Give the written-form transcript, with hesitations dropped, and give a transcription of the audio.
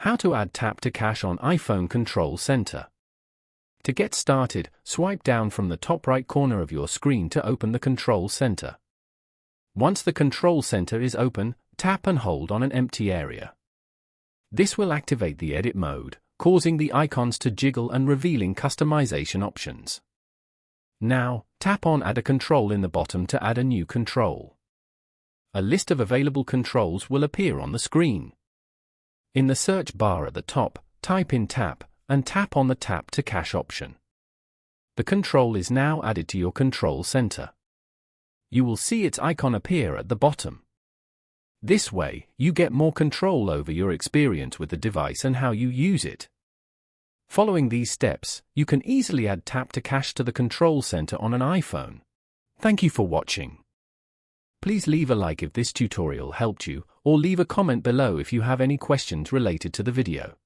How to add tap to cache on iPhone Control Center. To get started, swipe down from the top right corner of your screen to open the Control Center. Once the Control Center is open, tap and hold on an empty area. This will activate the edit mode, causing the icons to jiggle and revealing customization options. Now, tap on Add a Control in the bottom to add a new control. A list of available controls will appear on the screen. In the search bar at the top, type in tap, and tap on the Tap to Cache option. The control is now added to your control center. You will see its icon appear at the bottom. This way, you get more control over your experience with the device and how you use it. Following these steps, you can easily add tap to cache to the control center on an iPhone. Thank you for watching. Please leave a like if this tutorial helped you, or leave a comment below if you have any questions related to the video.